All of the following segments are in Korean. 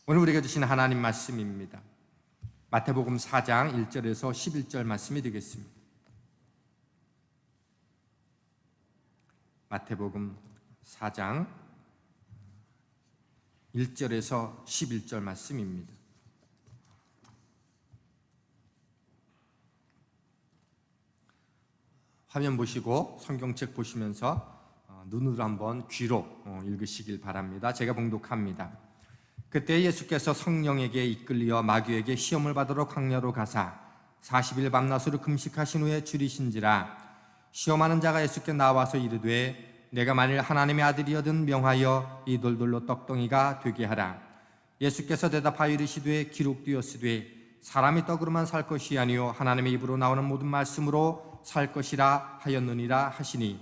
오늘 우리가 주신 하나님 말씀입니다. 마태복음 4장 1절에서 11절 말씀이 되겠습니다. 마태복음 4장 1절에서 11절 말씀입니다. 화면 보시고 성경책 보시면서 눈으로 한번 귀로 읽으시길 바랍니다. 제가 봉독합니다. 그때 예수께서 성령에게 이끌려 마귀에게 시험을 받으러 광야로 가사 40일 밤낮으로 금식하신 후에 줄이신지라. 시험하는 자가 예수께 나와서 이르되 내가 만일 하나님의 아들이여든 명하여 이 돌들로 떡덩이가 되게 하라. 예수께서 대답하여 이르시되 기록되었으되 사람이 떡으로만 살 것이 아니요 하나님의 입으로 나오는 모든 말씀으로 살 것이라 하였느니라 하시니,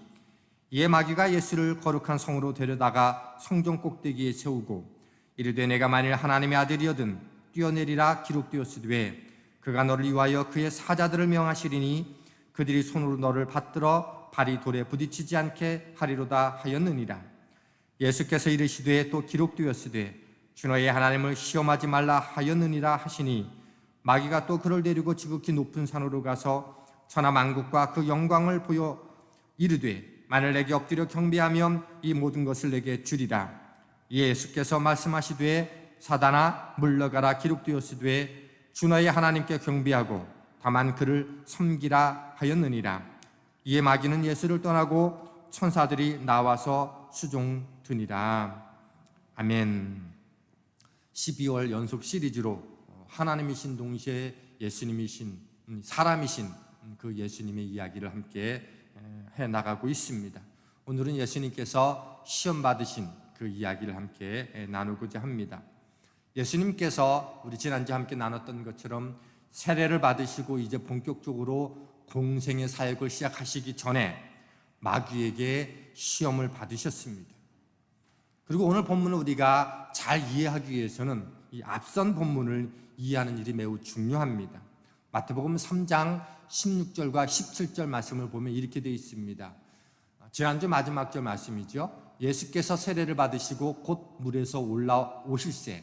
이에 마귀가 예수를 거룩한 성으로 데려다가 성전 꼭대기에 세우고 이르되 내가 만일 하나님의 아들이여든 뛰어내리라. 기록되었으되 그가 너를 위하여 그의 사자들을 명하시리니 그들이 손으로 너를 받들어 발이 돌에 부딪히지 않게 하리로다 하였느니라. 예수께서 이르시되 또 기록되었으되 주 너의 하나님을 시험하지 말라 하였느니라 하시니, 마귀가 또 그를 데리고 지극히 높은 산으로 가서 천하만국과 그 영광을 보여 이르되 만일 내게 엎드려 경배하면 이 모든 것을 내게 주리라. 예수께서 말씀하시되 사단아 물러가라. 기록되었으되 주 너의 하나님께 경배하고 다만 그를 섬기라 하였느니라. 이에 마귀는 예수를 떠나고 천사들이 나와서 수종드니라. 아멘. 12월 연속 시리즈로 하나님이신 동시에 예수님이신 사람이신 그 예수님의 이야기를 함께 해나가고 있습니다. 오늘은 예수님께서 시험 받으신 그 이야기를 함께 나누고자 합니다. 예수님께서 우리 지난주에 함께 나눴던 것처럼 세례를 받으시고 이제 본격적으로 공생의 사역을 시작하시기 전에 마귀에게 시험을 받으셨습니다. 그리고 오늘 본문을 우리가 잘 이해하기 위해서는 이 앞선 본문을 이해하는 일이 매우 중요합니다. 마태복음 3장 16절과 17절 말씀을 보면 이렇게 되어 있습니다. 지난주 마지막 절 말씀이죠. 예수께서 세례를 받으시고 곧 물에서 올라오실새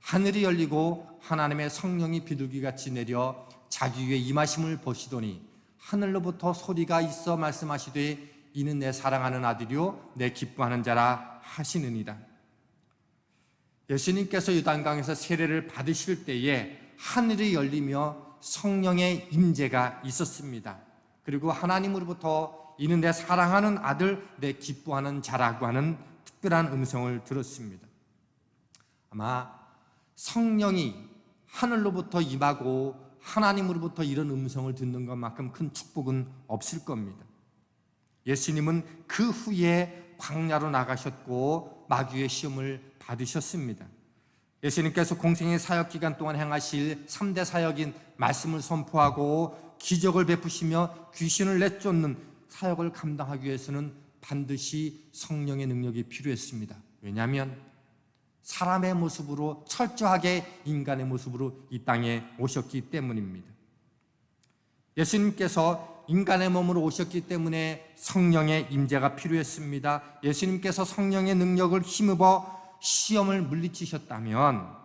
하늘이 열리고 하나님의 성령이 비둘기같이 내려 자기 위에 임하심을 보시더니 하늘로부터 소리가 있어 말씀하시되 이는 내 사랑하는 아들이요 내 기뻐하는 자라 하시느니라. 예수님께서 요단강에서 세례를 받으실 때에 하늘이 열리며 성령의 임재가 있었습니다. 그리고 하나님으로부터 이는 내 사랑하는 아들, 내 기뻐하는 자라고 하는 특별한 음성을 들었습니다. 아마 성령이 하늘로부터 임하고 하나님으로부터 이런 음성을 듣는 것만큼 큰 축복은 없을 겁니다. 예수님은 그 후에 광야로 나가셨고 마귀의 시험을 받으셨습니다. 예수님께서 공생의 사역 기간 동안 행하실 3대 사역인 말씀을 선포하고 기적을 베푸시며 귀신을 내쫓는 사역을 감당하기 위해서는 반드시 성령의 능력이 필요했습니다. 왜냐하면 사람의 모습으로 철저하게 인간의 모습으로 이 땅에 오셨기 때문입니다. 예수님께서 인간의 몸으로 오셨기 때문에 성령의 임재가 필요했습니다. 예수님께서 성령의 능력을 힘입어 시험을 물리치셨다면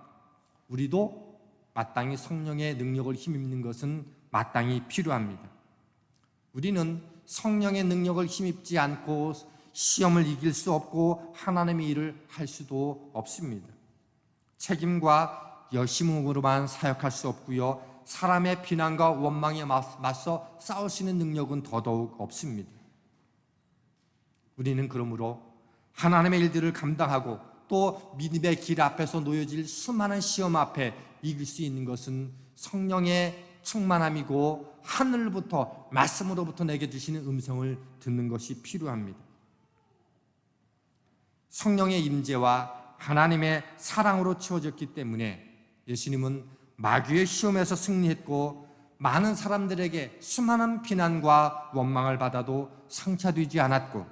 우리도 마땅히 성령의 능력을 힘입는 것은 마땅히 필요합니다. 우리는 성령의 능력을 힘입지 않고 시험을 이길 수 없고 하나님의 일을 할 수도 없습니다. 책임과 열심으로만 사역할 수 없고요, 사람의 비난과 원망에 맞서 싸울 수 있는 능력은 더더욱 없습니다. 우리는 그러므로 하나님의 일들을 감당하고 또 믿음의 길 앞에서 놓여질 수많은 시험 앞에 이길 수 있는 것은 성령의 충만함이고 하늘부터 말씀으로부터 내게 주시는 음성을 듣는 것이 필요합니다. 성령의 임재와 하나님의 사랑으로 채워졌기 때문에 예수님은 마귀의 시험에서 승리했고 많은 사람들에게 수많은 비난과 원망을 받아도 상처되지 않았고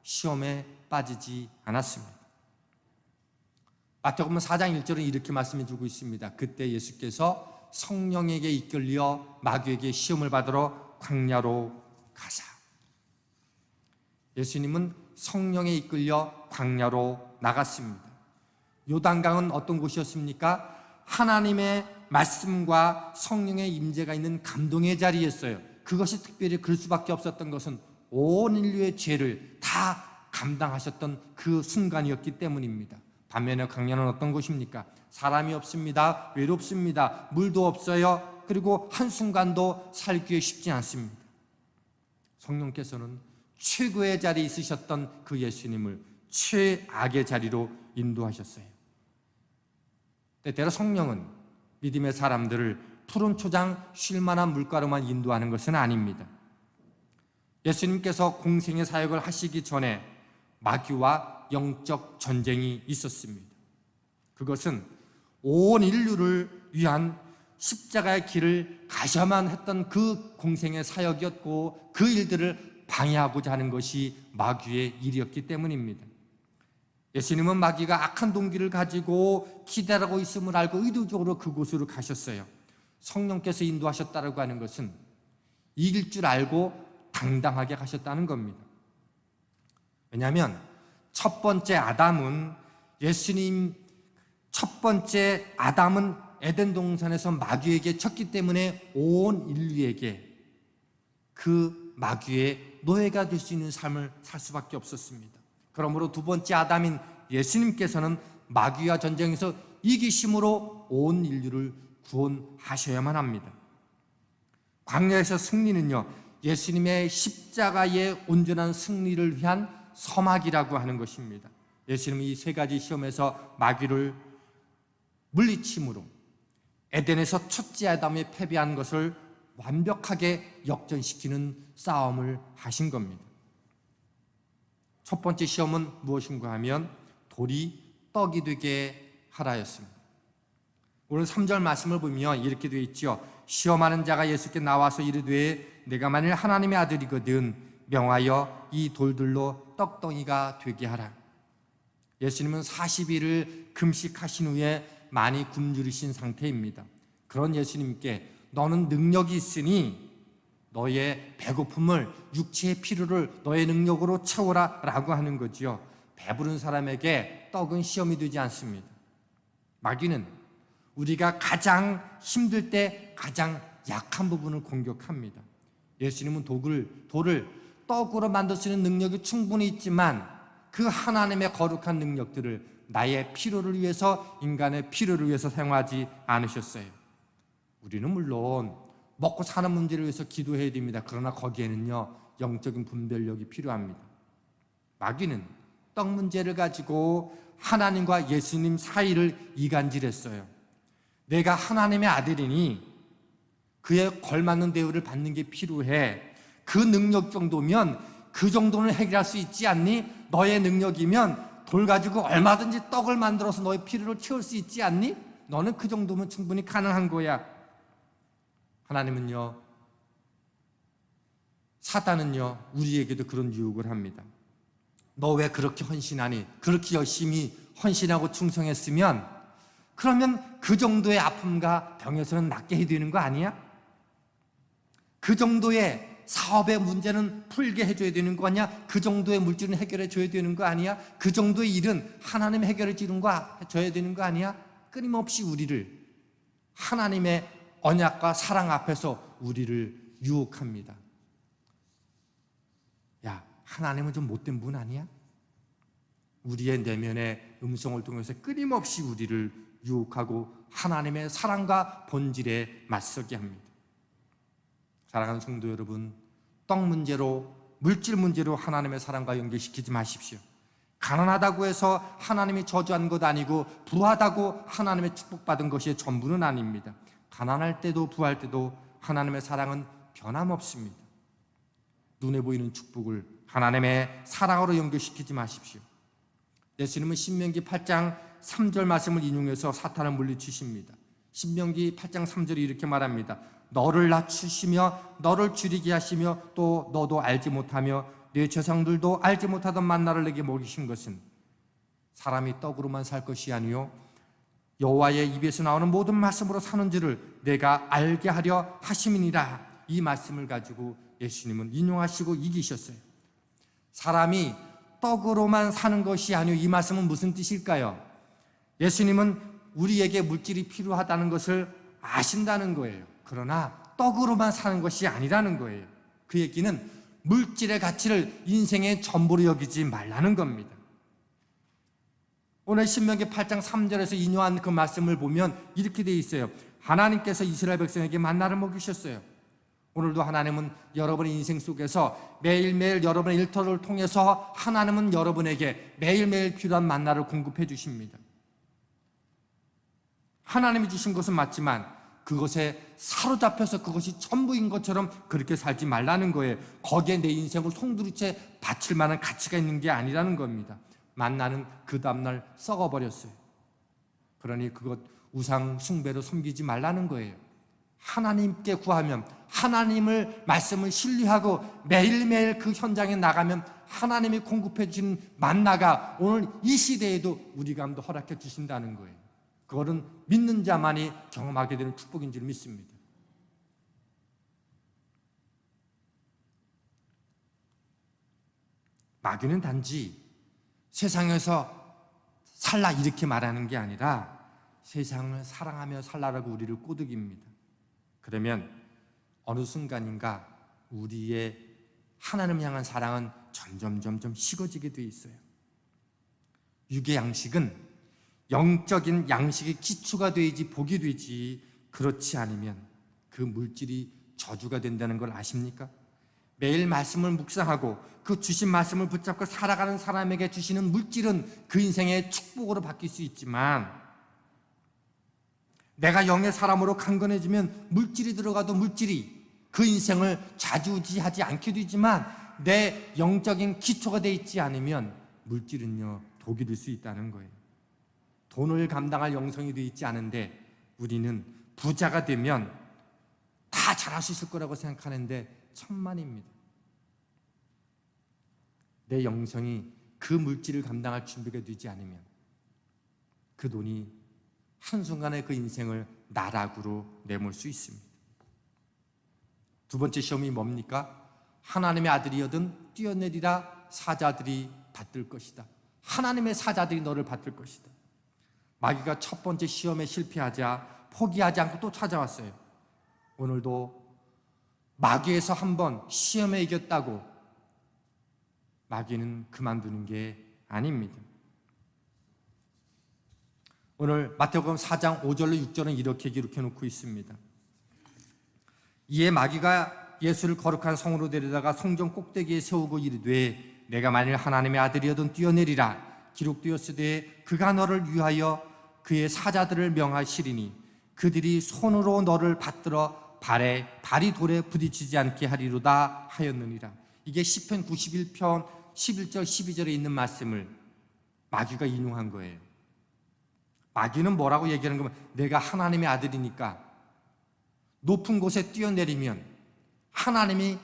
시험에 빠지지 않았습니다. 마태복음 4장 1절은 이렇게 말씀해 주고 있습니다. 그때 예수께서 성령에게 이끌려 마귀에게 시험을 받으러 광야로 가사. 예수님은 성령에 이끌려 광야로 나갔습니다. 요단강은 어떤 곳이었습니까? 하나님의 말씀과 성령의 임재가 있는 감동의 자리였어요. 그것이 특별히 그럴 수밖에 없었던 것은 온 인류의 죄를 다 감당하셨던 그 순간이었기 때문입니다. 반면에 광야는 어떤 곳입니까? 사람이 없습니다. 외롭습니다. 물도 없어요. 그리고 한순간도 살기에 쉽지 않습니다. 성령께서는 최고의 자리에 있으셨던 그 예수님을 최악의 자리로 인도하셨어요. 때때로 성령은 믿음의 사람들을 푸른 초장 쉴만한 물가로만 인도하는 것은 아닙니다. 예수님께서 공생의 사역을 하시기 전에 마귀와 영적 전쟁이 있었습니다. 그것은 온 인류를 위한 십자가의 길을 가셔야만 했던 그 공생의 사역이었고, 그 일들을 방해하고자 하는 것이 마귀의 일이었기 때문입니다. 예수님은 마귀가 악한 동기를 가지고 기다리고 있음을 알고 의도적으로 그곳으로 가셨어요. 성령께서 인도하셨다고 하는 것은 이길 줄 알고 당당하게 가셨다는 겁니다. 왜냐하면 첫 번째 아담은 에덴 동산에서 마귀에게 쳤기 때문에 온 인류에게 그 마귀의 노예가 될 수 있는 삶을 살 수밖에 없었습니다. 그러므로 두 번째 아담인 예수님께서는 마귀와 전쟁에서 이기심으로 온 인류를 구원하셔야만 합니다. 광야에서 승리는요, 예수님의 십자가의 온전한 승리를 위한 서막이라고 하는 것입니다. 예수님은 이 세 가지 시험에서 마귀를 물리침으로 에덴에서 첫째 아담이 패배한 것을 완벽하게 역전시키는 싸움을 하신 겁니다. 첫 번째 시험은 무엇인가 하면 돌이 떡이 되게 하라였습니다. 오늘 3절 말씀을 보면 이렇게 되어 있죠. 시험하는 자가 예수께 나와서 이르되 내가 만일 하나님의 아들이거든 명하여 이 돌들로 떡덩이가 되게 하라. 예수님은 40일을 금식하신 후에 많이 굶주리신 상태입니다. 그런 예수님께 너는 능력이 있으니 너의 배고픔을, 육체의 필요를 너의 능력으로 채워라 라고 하는 거지요. 배부른 사람에게 떡은 시험이 되지 않습니다. 마귀는 우리가 가장 힘들 때 가장 약한 부분을 공격합니다. 예수님은 돌을 떡으로 만들 수 있는 능력이 충분히 있지만 그 하나님의 거룩한 능력들을 나의 필요를 위해서, 인간의 필요를 위해서 사용하지 않으셨어요. 우리는 물론 먹고 사는 문제를 위해서 기도해야 됩니다. 그러나 거기에는요, 영적인 분별력이 필요합니다. 마귀는 떡 문제를 가지고 하나님과 예수님 사이를 이간질했어요. 내가 하나님의 아들이니 그에 걸맞는 대우를 받는 게 필요해. 그 능력 정도면 그 정도는 해결할 수 있지 않니? 너의 능력이면 돌 가지고 얼마든지 떡을 만들어서 너의 필요를 채울 수 있지 않니? 너는 그 정도면 충분히 가능한 거야. 하나님은요, 사단은요, 우리에게도 그런 유혹을 합니다. 너 왜 그렇게 헌신하니? 그렇게 열심히 헌신하고 충성했으면 그러면 그 정도의 아픔과 병에서는 낫게 해야 되는 거 아니야? 그 정도의 사업의 문제는 풀게 해줘야 되는 거 아니야? 그 정도의 물질은 해결해 줘야 되는 거 아니야? 그 정도의 일은 하나님이 해결해 줘야 되는 거 아니야? 끊임없이 우리를 하나님의 언약과 사랑 앞에서 우리를 유혹합니다. 야, 하나님은 좀 못된 분 아니야? 우리의 내면의 음성을 통해서 끊임없이 우리를 유혹하고 하나님의 사랑과 본질에 맞서게 합니다. 사랑하는 성도 여러분, 떡 문제로, 물질 문제로 하나님의 사랑과 연결시키지 마십시오. 가난하다고 해서 하나님이 저주한 것 아니고 부하다고 하나님의 축복받은 것이 전부는 아닙니다. 가난할 때도 부할 때도 하나님의 사랑은 변함없습니다. 눈에 보이는 축복을 하나님의 사랑으로 연결시키지 마십시오. 예수님은 신명기 8장 3절 말씀을 인용해서 사탄을 물리치십니다. 신명기 8장 3절이 이렇게 말합니다. 너를 낮추시며 너를 줄이게 하시며 또 너도 알지 못하며 네 조상들도 알지 못하던 만나를 내게 먹이신 것은 사람이 떡으로만 살 것이 아니요 여호와의 입에서 나오는 모든 말씀으로 사는 줄을 내가 알게 하려 하심이니라. 이 말씀을 가지고 예수님은 인용하시고 이기셨어요. 사람이 떡으로만 사는 것이 아니요, 이 말씀은 무슨 뜻일까요? 예수님은 우리에게 물질이 필요하다는 것을 아신다는 거예요. 그러나 떡으로만 사는 것이 아니라는 거예요. 그 얘기는 물질의 가치를 인생의 전부로 여기지 말라는 겁니다. 오늘 신명기 8장 3절에서 인용한 그 말씀을 보면 이렇게 되어 있어요. 하나님께서 이스라엘 백성에게 만나를 먹이셨어요. 오늘도 하나님은 여러분의 인생 속에서 매일매일 여러분의 일터를 통해서 하나님은 여러분에게 매일매일 필요한 만나를 공급해 주십니다. 하나님이 주신 것은 맞지만 그것에 사로잡혀서 그것이 전부인 것처럼 그렇게 살지 말라는 거예요. 거기에 내 인생을 송두리째 바칠 만한 가치가 있는 게 아니라는 겁니다. 만나는 그 다음날 썩어버렸어요. 그러니 그것 우상 숭배로 섬기지 말라는 거예요. 하나님께 구하면, 하나님을 말씀을 신뢰하고 매일매일 그 현장에 나가면 하나님이 공급해 주신 만나가 오늘 이 시대에도 우리 가운데 허락해 주신다는 거예요. 그거는 믿는 자만이 경험하게 되는 축복인 줄 믿습니다. 마귀는 단지 세상에서 살라 이렇게 말하는 게 아니라 세상을 사랑하며 살라라고 우리를 꼬드깁니다. 그러면 어느 순간인가 우리의 하나님 향한 사랑은 점점 식어지게 돼 있어요. 육의 양식은 영적인 양식의 기초가 되지 복이 되지, 그렇지 않으면 그 물질이 저주가 된다는 걸 아십니까? 매일 말씀을 묵상하고 그 주신 말씀을 붙잡고 살아가는 사람에게 주시는 물질은 그 인생의 축복으로 바뀔 수 있지만, 내가 영의 사람으로 강건해지면 물질이 들어가도 물질이 그 인생을 좌지우지하지 않게 되지만, 내 영적인 기초가 되어 있지 않으면 물질은요 독이 될 수 있다는 거예요. 돈을 감당할 영성이 되어 있지 않은데 우리는 부자가 되면 다 잘할 수 있을 거라고 생각하는데 천만입니다. 내 영성이 그 물질을 감당할 준비가 되지 않으면 그 돈이 한순간에 그 인생을 나락으로 내몰 수 있습니다. 두 번째 시험이 뭡니까? 하나님의 아들이여든 뛰어내리라, 사자들이 받들 것이다. 하나님의 사자들이 너를 받들 것이다. 마귀가 첫 번째 시험에 실패하자 포기하지 않고 또 찾아왔어요. 오늘도 마귀에서 한번 시험에 이겼다고 마귀는 그만두는 게 아닙니다. 오늘 마태복음 4장 5절로 6절은 이렇게 기록해 놓고 있습니다. 이에 마귀가 예수를 거룩한 성으로 데려다가 성전 꼭대기에 세우고 이르되 내가 만일 하나님의 아들이어든 뛰어내리라. 기록되었으되 그가 너를 위하여 그의 사자들을 명하시리니 그들이 손으로 너를 받들어 발이 돌에 부딪히지 않게 하리로다 하였느니라. 이게 시편 91편 11절 12절에 있는 말씀을 마귀가 인용한 거예요. 마귀는 뭐라고 얘기하는 거면, 내가 하나님의 아들이니까 높은 곳에 뛰어내리면 하나님이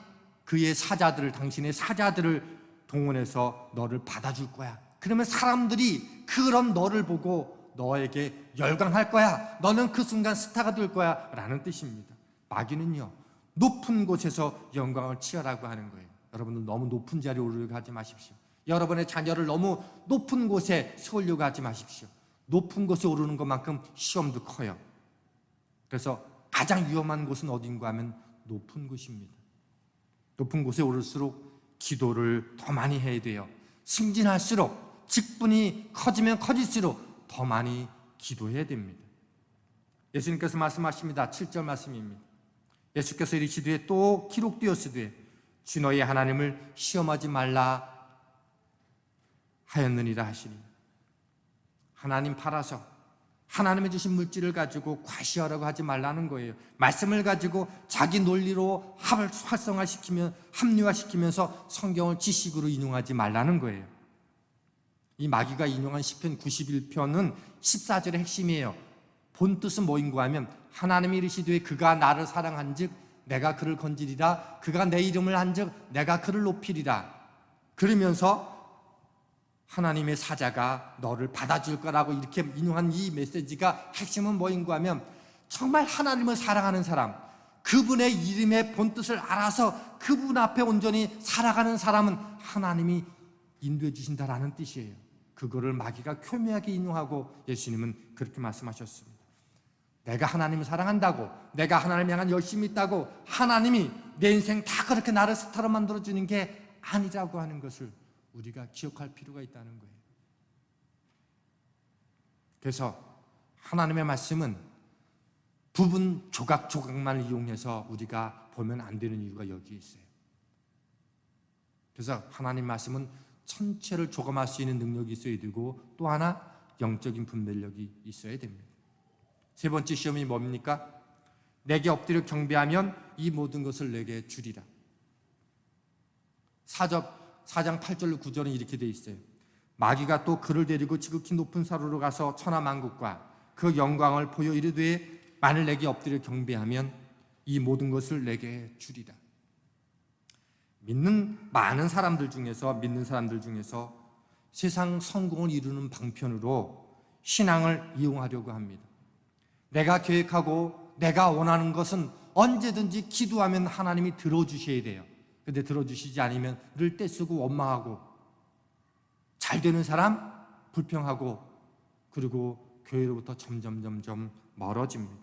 그의 사자들을, 당신의 사자들을 동원해서 너를 받아줄 거야. 그러면 사람들이 그런 너를 보고 너에게 열광할 거야. 너는 그 순간 스타가 될 거야 라는 뜻입니다. 마귀는요 높은 곳에서 영광을 취하라고 하는 거예요. 여러분들 너무 높은 자리에 오르려고 하지 마십시오. 여러분의 자녀를 너무 높은 곳에 세우려고 하지 마십시오. 높은 곳에 오르는 것만큼 시험도 커요. 그래서 가장 위험한 곳은 어딘가 하면 높은 곳입니다. 높은 곳에 오를수록 기도를 더 많이 해야 돼요. 승진할수록, 직분이 커지면 커질수록 더 많이 기도해야 됩니다. 예수님께서 말씀하십니다. 7절 말씀입니다. 예수께서 이르시되 또 기록되었으되 주 너희 하나님을 시험하지 말라 하였느니라 하시니, 하나님 팔아서 하나님이 주신 물질을 가지고 과시하라고 하지 말라는 거예요. 말씀을 가지고 자기 논리로 합리화시키면서 성경을 지식으로 인용하지 말라는 거예요. 이 마귀가 인용한 시편 91편은 14절의 핵심이에요. 본 뜻은 뭐인가 하면, 하나님이 이르시되 그가 나를 사랑한즉 내가 그를 건지리라. 그가 내 이름을 한즉 내가 그를 높이리라. 그러면서 하나님의 사자가 너를 받아줄 거라고 이렇게 인용한 이 메시지가 핵심은 뭐인가 하면, 정말 하나님을 사랑하는 사람, 그분의 이름의 본뜻을 알아서 그분 앞에 온전히 살아가는 사람은 하나님이 인도해 주신다라는 뜻이에요. 그거를 마귀가 교묘하게 인용하고 예수님은 그렇게 말씀하셨습니다. 내가 하나님을 사랑한다고, 내가 하나님을 향한 열심이 있다고, 하나님이 내 인생 다 그렇게 나를 스타로 만들어주는 게 아니라고 하는 것을 우리가 기억할 필요가 있다는 거예요. 그래서 하나님의 말씀은 부분 조각조각만 이용해서 우리가 보면 안 되는 이유가 여기에 있어요. 그래서 하나님 말씀은 전체를 조감할 수 있는 능력이 있어야 되고, 또 하나 영적인 분별력이 있어야 됩니다. 세 번째 시험이 뭡니까? 내게 엎드려 경배하면 이 모든 것을 내게 주리라. 4장 8절 9절은 이렇게 돼 있어요. 마귀가 또 그를 데리고 지극히 높은 산으로 가서 천하만국과 그 영광을 보여 이르되 만일 내게 엎드려 경배하면 이 모든 것을 내게 주리라. 믿는 사람들 중에서 세상 성공을 이루는 방편으로 신앙을 이용하려고 합니다. 내가 계획하고 내가 원하는 것은 언제든지 기도하면 하나님이 들어주셔야 돼요. 근데 들어주시지 않으면 늘 떼쓰고 원망하고, 잘 되는 사람 불평하고, 그리고 교회로부터 점점 멀어집니다.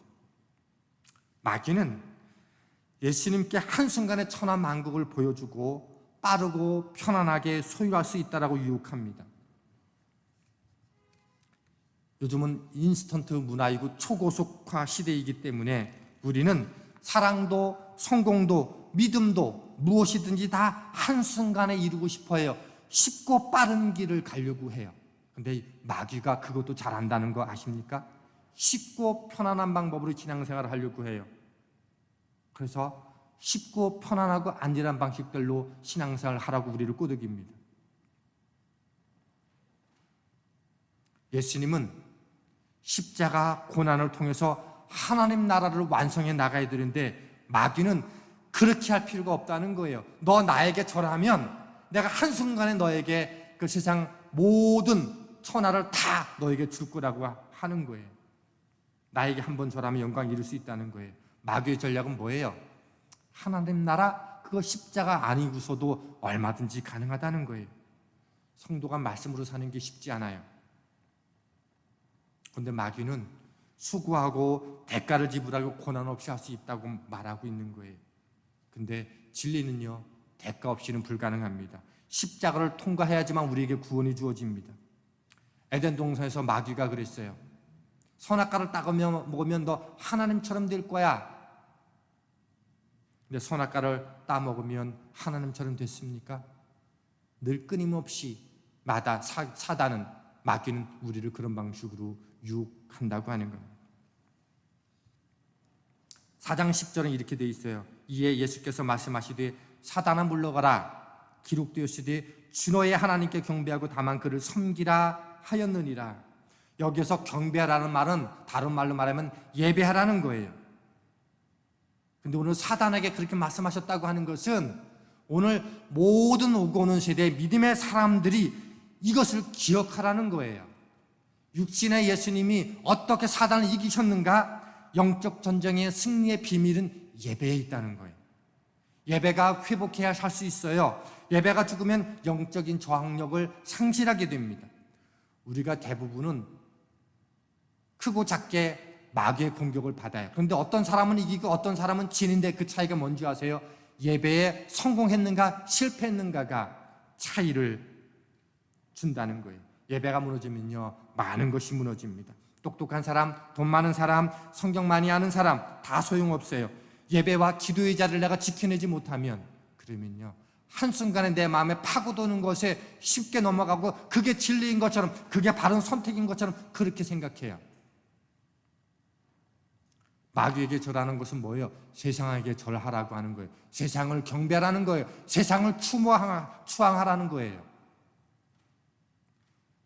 마귀는 예수님께 한순간에 천하만국을 보여주고 빠르고 편안하게 소유할 수 있다라고 유혹합니다. 요즘은 인스턴트 문화이고 초고속화 시대이기 때문에 우리는 사랑도 성공도 믿음도 무엇이든지 다 한순간에 이루고 싶어 해요. 쉽고 빠른 길을 가려고 해요. 근데 마귀가 그것도 잘한다는 거 아십니까? 쉽고 편안한 방법으로 신앙생활을 하려고 해요. 그래서 쉽고 편안하고 안전한 방식들로 신앙생활을 하라고 우리를 꼬드깁니다. 예수님은 십자가 고난을 통해서 하나님 나라를 완성해 나가야 되는데, 마귀는 그렇게 할 필요가 없다는 거예요. 너 나에게 절하면 내가 한순간에 너에게 그 세상 모든 천하를 다 너에게 줄 거라고 하는 거예요. 나에게 한번 절하면 영광 이룰 수 있다는 거예요. 마귀의 전략은 뭐예요? 하나님 나라 그거 십자가 아니고서도 얼마든지 가능하다는 거예요. 성도가 말씀으로 사는 게 쉽지 않아요. 그런데 마귀는 수고하고 대가를 지불하고 고난 없이 할 수 있다고 말하고 있는 거예요. 근데 진리는요, 대가 없이는 불가능합니다. 십자가를 통과해야지만 우리에게 구원이 주어집니다. 에덴 동산에서 마귀가 그랬어요. 선악과를 먹으면 너 하나님처럼 될 거야. 근데 선악과를 따먹으면 하나님처럼 됐습니까? 늘 끊임없이 사단은, 마귀는 우리를 그런 방식으로 유혹한다고 하는 겁니다. 4장 10절은 이렇게 되어 있어요. 이에 예수께서 말씀하시되 사단아 물러가라. 기록되었으되 주 너의 하나님께 경배하고 다만 그를 섬기라 하였느니라. 여기서 경배하라는 말은 다른 말로 말하면 예배하라는 거예요. 근데 오늘 사단에게 그렇게 말씀하셨다고 하는 것은 오늘 모든 오고 오는 세대의 믿음의 사람들이 이것을 기억하라는 거예요. 육신의 예수님이 어떻게 사단을 이기셨는가? 영적 전쟁의 승리의 비밀은 예배에 있다는 거예요. 예배가 회복해야 살 수 있어요. 예배가 죽으면 영적인 저항력을 상실하게 됩니다. 우리가 대부분은 크고 작게 마귀의 공격을 받아요. 그런데 어떤 사람은 이기고 어떤 사람은 지는데 그 차이가 뭔지 아세요? 예배에 성공했는가 실패했는가가 차이를 준다는 거예요. 예배가 무너지면요, 많은 것이 무너집니다. 똑똑한 사람, 돈 많은 사람, 성경 많이 아는 사람 다 소용없어요. 예배와 기도의 자리를 내가 지켜내지 못하면, 그러면요, 한순간에 내 마음에 파고드는 것에 쉽게 넘어가고 그게 진리인 것처럼, 그게 바른 선택인 것처럼 그렇게 생각해요. 마귀에게 절하는 것은 뭐예요? 세상에게 절하라고 하는 거예요. 세상을 경배하라는 거예요. 세상을 추앙하라는 거예요.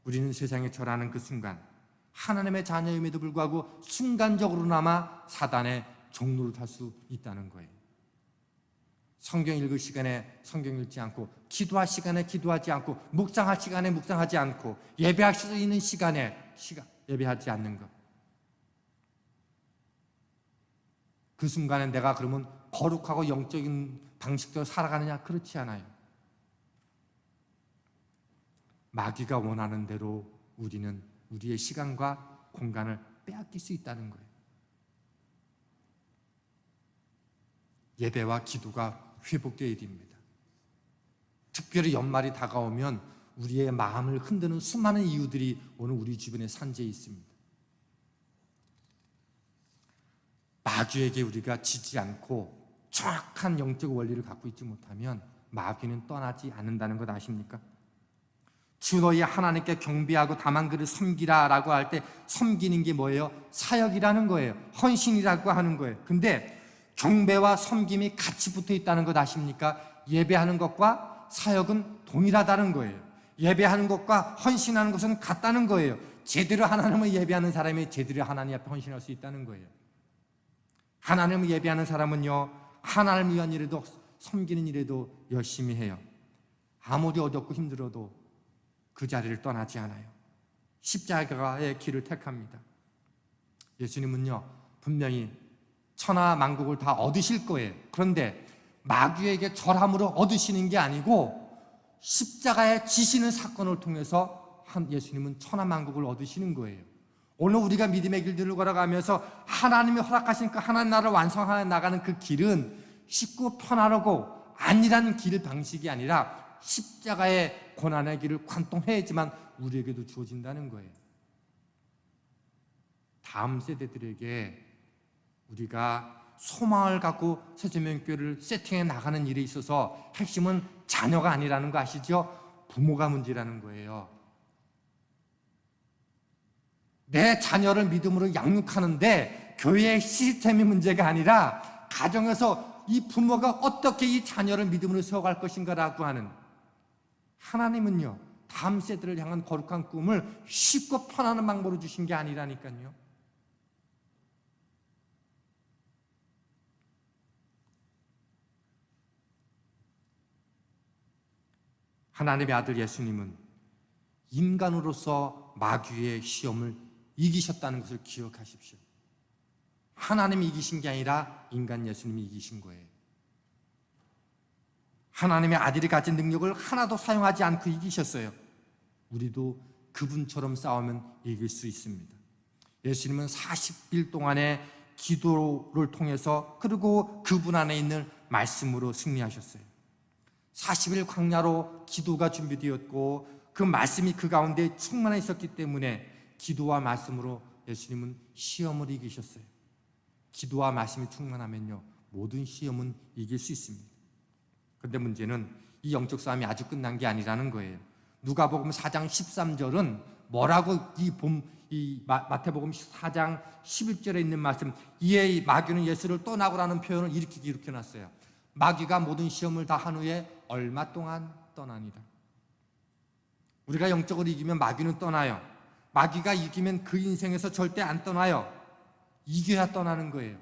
우리는 세상에 절하는 그 순간 하나님의 자녀임에도 불구하고 순간적으로나마 사단의 종로를 탈 수 있다는 거예요. 성경 읽을 시간에 성경 읽지 않고, 기도할 시간에 기도하지 않고, 묵상할 시간에 묵상하지 않고, 예배할 수 있는 시간에 예배하지 않는 것. 그 순간에 내가 그러면 거룩하고 영적인 방식대로 살아가느냐? 그렇지 않아요. 마귀가 원하는 대로 우리는 우리의 시간과 공간을 빼앗길 수 있다는 거예요. 예배와 기도가 회복되어야 됩니다. 특별히 연말이 다가오면 우리의 마음을 흔드는 수많은 이유들이 오늘 우리 주변에 산재해 있습니다. 마귀에게 우리가 지지 않고 정확한 영적 원리를 갖고 있지 못하면 마귀는 떠나지 않는다는 것 아십니까? 주 너희 하나님께 경배하고 다만 그를 섬기라라고 할 때 섬기는 게 뭐예요? 사역이라는 거예요. 헌신이라고 하는 거예요. 근데 경배와 섬김이 같이 붙어 있다는 것 아십니까? 예배하는 것과 사역은 동일하다는 거예요. 예배하는 것과 헌신하는 것은 같다는 거예요. 제대로 하나님을 예배하는 사람이 제대로 하나님 앞에 헌신할 수 있다는 거예요. 하나님을 예배하는 사람은요, 하나님을 위한 일에도 섬기는 일에도 열심히 해요. 아무리 어렵고 힘들어도 그 자리를 떠나지 않아요. 십자가의 길을 택합니다. 예수님은요, 분명히 천하 만국을 다 얻으실 거예요. 그런데 마귀에게 절함으로 얻으시는 게 아니고 십자가에 지시는 사건을 통해서 예수님은 천하 만국을 얻으시는 거예요. 오늘 우리가 믿음의 길들을 걸어가면서 하나님이 허락하시니까 하나님 나라를 완성하여 나가는 그 길은 쉽고 편안하고 안일한 길 방식이 아니라 십자가의 고난의 길을 관통해야지만 우리에게도 주어진다는 거예요. 다음 세대들에게 우리가 소망을 갖고 새조명교회를 세팅해 나가는 일에 있어서 핵심은 자녀가 아니라는 거 아시죠? 부모가 문제라는 거예요. 내 자녀를 믿음으로 양육하는데 교회의 시스템이 문제가 아니라 가정에서 이 부모가 어떻게 이 자녀를 믿음으로 세워갈 것인가라고 하는, 하나님은요 다음 세대를 향한 거룩한 꿈을 쉽고 편안한 방법으로 주신 게 아니라니까요. 하나님의 아들 예수님은 인간으로서 마귀의 시험을 이기셨다는 것을 기억하십시오. 하나님이 이기신 게 아니라 인간 예수님이 이기신 거예요. 하나님의 아들이 가진 능력을 하나도 사용하지 않고 이기셨어요. 우리도 그분처럼 싸우면 이길 수 있습니다. 예수님은 40일 동안의 기도를 통해서 그리고 그분 안에 있는 말씀으로 승리하셨어요. 40일 광야로 기도가 준비되었고 그 말씀이 그 가운데 충만해 있었기 때문에 기도와 말씀으로 예수님은 시험을 이기셨어요. 기도와 말씀이 충만하면요 모든 시험은 이길 수 있습니다. 그런데 문제는 이 영적 싸움이 아주 끝난 게 아니라는 거예요. 누가복음 4장 13절은 뭐라고 이 마태복음 4장 11절에 있는 말씀, 이에 마귀는 예수를 떠나고라는 표현을 이렇게 기록해놨어요. 마귀가 모든 시험을 다 한 후에 얼마 동안 떠나니라. 우리가 영적으로 이기면 마귀는 떠나요. 마귀가 이기면 그 인생에서 절대 안 떠나요. 이겨야 떠나는 거예요.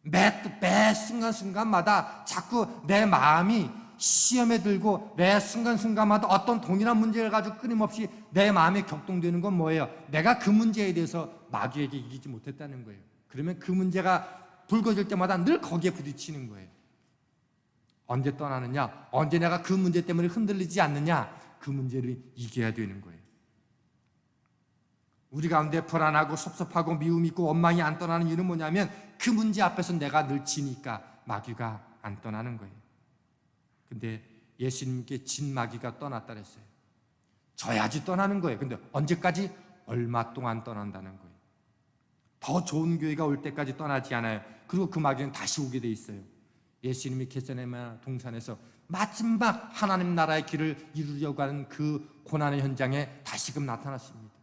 매 순간순간마다 자꾸 내 마음이 시험에 들고 매 순간순간마다 어떤 동일한 문제를 가지고 끊임없이 내 마음이 격동되는 건 뭐예요? 내가 그 문제에 대해서 마귀에게 이기지 못했다는 거예요. 그러면 그 문제가 불거질 때마다 늘 거기에 부딪히는 거예요. 언제 떠나느냐? 언제 내가 그 문제 때문에 흔들리지 않느냐? 그 문제를 이겨야 되는 거예요. 우리 가운데 불안하고 섭섭하고 미움이 있고 원망이 안 떠나는 이유는 뭐냐면 그 문제 앞에서 내가 늘 지니까 마귀가 안 떠나는 거예요. 근데 예수님께 진 마귀가 떠났다 그랬어요. 져야지 떠나는 거예요. 근데 언제까지? 얼마 동안 떠난다는 거예요. 더 좋은 교회가 올 때까지 떠나지 않아요. 그리고 그 마귀는 다시 오게 돼 있어요. 예수님이 겟세마네 동산에서 마지막 하나님 나라의 길을 이루려고 하는 그 고난의 현장에 다시금 나타났습니다.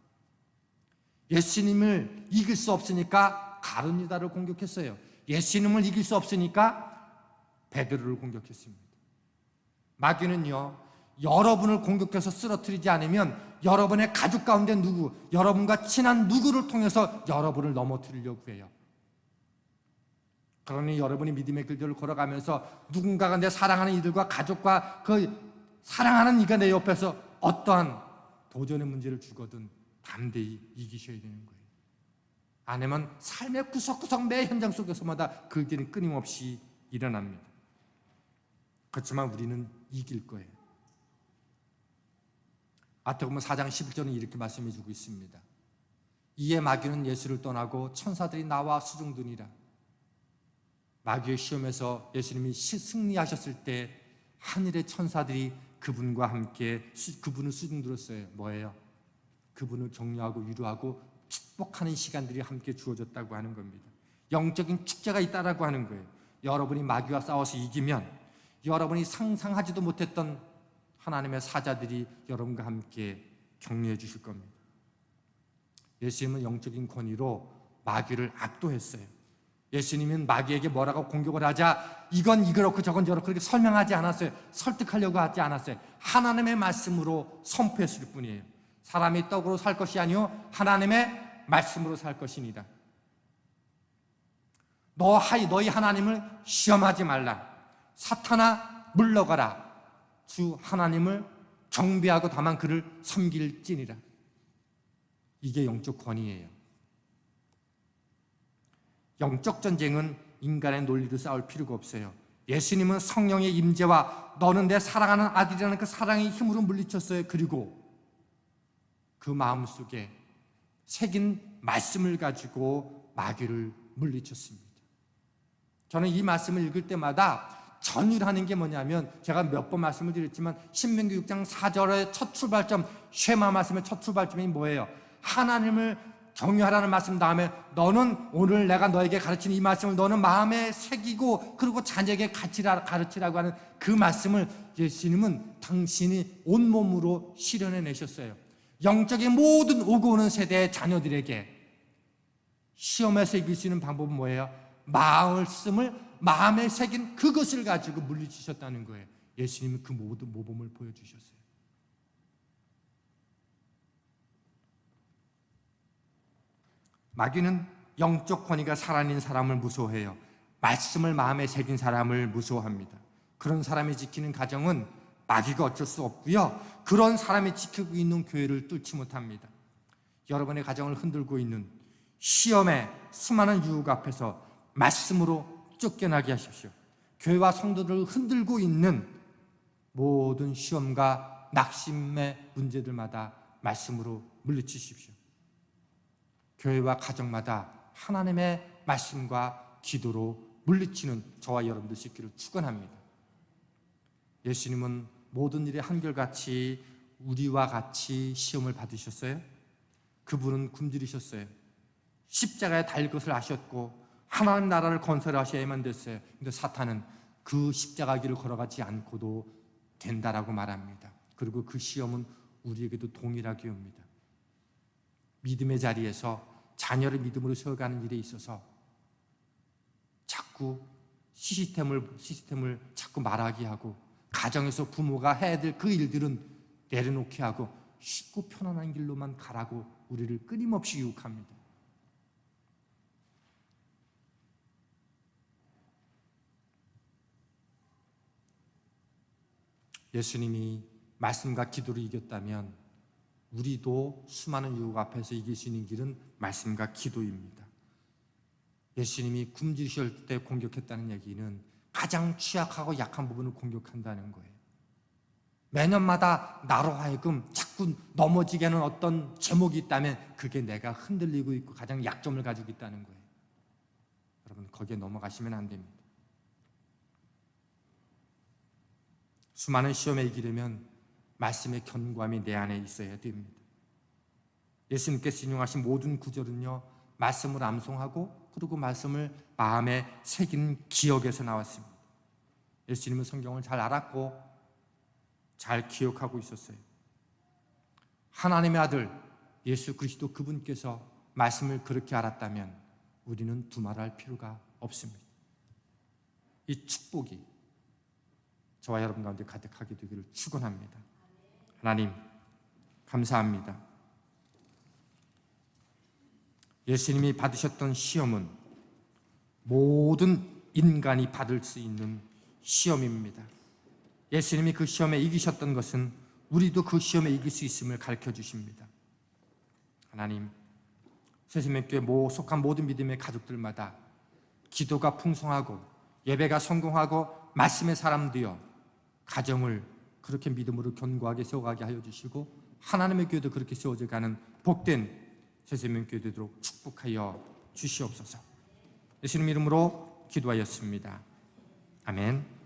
예수님을 이길 수 없으니까 가룟 유다를 공격했어요. 예수님을 이길 수 없으니까 베드로를 공격했습니다. 마귀는요 여러분을 공격해서 쓰러뜨리지 않으면 여러분의 가족 가운데 누구, 여러분과 친한 누구를 통해서 여러분을 넘어뜨리려고 해요. 그러니 여러분이 믿음의 길들을 걸어가면서 누군가가 내 사랑하는 이들과 가족과 그 사랑하는 이가 내 옆에서 어떠한 도전의 문제를 주거든 담대히 이기셔야 되는 거예요. 아니면 삶의 구석구석 매 현장 속에서마다 그 일들은 끊임없이 일어납니다. 그렇지만 우리는 이길 거예요. 마태복음 4장 11절은 이렇게 말씀해 주고 있습니다. 이에 마귀는 예수를 떠나고 천사들이 나와 수종드니라. 마귀의 시험에서 예수님이 승리하셨을 때 하늘의 천사들이 그분과 함께 그분을 수종들었어요. 뭐예요? 그분을 격려하고 위로하고 축복하는 시간들이 함께 주어졌다고 하는 겁니다. 영적인 축제가 있다라고 하는 거예요. 여러분이 마귀와 싸워서 이기면 여러분이 상상하지도 못했던 하나님의 사자들이 여러분과 함께 격려해 주실 겁니다. 예수님은 영적인 권위로 마귀를 압도했어요. 예수님은 마귀에게 뭐라고 공격을 하자 이건 이렇고 저건 저렇고 그렇게 설명하지 않았어요. 설득하려고 하지 않았어요. 하나님의 말씀으로 선포했을 뿐이에요. 사람이 떡으로 살 것이 아니요 하나님의 말씀으로 살 것이니라. 너희 하나님을 시험하지 말라. 사탄아 물러가라. 주 하나님을 경배하고 다만 그를 섬길지니라. 이게 영적 권위예요. 영적 전쟁은 인간의 논리로 싸울 필요가 없어요. 예수님은 성령의 임재와 너는 내 사랑하는 아들이라는 그 사랑의 힘으로 물리쳤어요. 그리고 그 마음속에 새긴 말씀을 가지고 마귀를 물리쳤습니다. 저는 이 말씀을 읽을 때마다 전율하는 게 뭐냐면 제가 몇 번 말씀을 드렸지만 신명기 6장 4절의 첫 출발점 쉐마 말씀의 첫 출발점이 뭐예요? 하나님을 경유하라는 말씀 다음에 너는 오늘 내가 너에게 가르치는 이 말씀을 너는 마음에 새기고 그리고 자녀에게 가르치라고 하는 그 말씀을 예수님은 당신이 온몸으로 실현해 내셨어요. 영적인 모든 오고 오는 세대의 자녀들에게 시험에서 이길 수 있는 방법은 뭐예요? 말씀을 마음에 새긴 그것을 가지고 물리치셨다는 거예요. 예수님은 그 모든 모범을 보여주셨어요. 마귀는 영적 권위가 살아있는 사람을 무서워해요. 말씀을 마음에 새긴 사람을 무서워합니다. 그런 사람이 지키는 가정은 마귀가 어쩔 수 없고요. 그런 사람이 지키고 있는 교회를 뚫지 못합니다. 여러분의 가정을 흔들고 있는 시험의 수많은 유혹 앞에서 말씀으로 쫓겨나게 하십시오. 교회와 성도들을 흔들고 있는 모든 시험과 낙심의 문제들마다 말씀으로 물리치십시오. 교회와 가정마다 하나님의 말씀과 기도로 물리치는 저와 여러분들 수 있기를 축원합니다. 예수님은 모든 일에 한결같이 우리와 같이 시험을 받으셨어요. 그분은 굶주리셨어요. 십자가에 달릴 것을 아셨고 하나님 나라를 건설하셔야만 됐어요. 근데 사탄은 그 십자가 길을 걸어가지 않고도 된다라고 말합니다. 그리고 그 시험은 우리에게도 동일하게 옵니다. 믿음의 자리에서 자녀를 믿음으로 세워가는 일에 있어서 자꾸 시스템을 자꾸 말하게 하고 가정에서 부모가 해야 될 그 일들은 내려놓게 하고 쉽고 편안한 길로만 가라고 우리를 끊임없이 유혹합니다. 예수님이 말씀과 기도로 이겼다면 우리도 수많은 유혹 앞에서 이길 수 있는 길은 말씀과 기도입니다. 예수님이 굶주리실 때 공격했다는 얘기는 가장 취약하고 약한 부분을 공격한다는 거예요. 매년마다 나로 하여금 자꾸 넘어지게 하는 어떤 제목이 있다면 그게 내가 흔들리고 있고 가장 약점을 가지고 있다는 거예요. 여러분 거기에 넘어가시면 안 됩니다. 수많은 시험에 이기려면 말씀의 견고함이 내 안에 있어야 됩니다. 예수님께서 인용하신 모든 구절은요 말씀을 암송하고 그리고 말씀을 마음에 새긴 기억에서 나왔습니다. 예수님은 성경을 잘 알았고 잘 기억하고 있었어요. 하나님의 아들 예수 그리스도 그분께서 말씀을 그렇게 알았다면 우리는 두말할 필요가 없습니다. 이 축복이 저와 여러분 가운데 가득하게 되기를 축원합니다. 하나님 감사합니다. 예수님이 받으셨던 시험은 모든 인간이 받을 수 있는 시험입니다. 예수님이 그 시험에 이기셨던 것은 우리도 그 시험에 이길 수 있음을 가르쳐 주십니다. 하나님 새생명교회 속한 모든 믿음의 가족들마다 기도가 풍성하고 예배가 성공하고 말씀의 사람 되어 가정을 그렇게 믿음으로 견고하게 세워가게 하여 주시고 하나님의 교회도 그렇게 세워져 가는 복된 새생명교회 되도록 축복하여 주시옵소서. 예수님 이름으로 기도하였습니다. 아멘.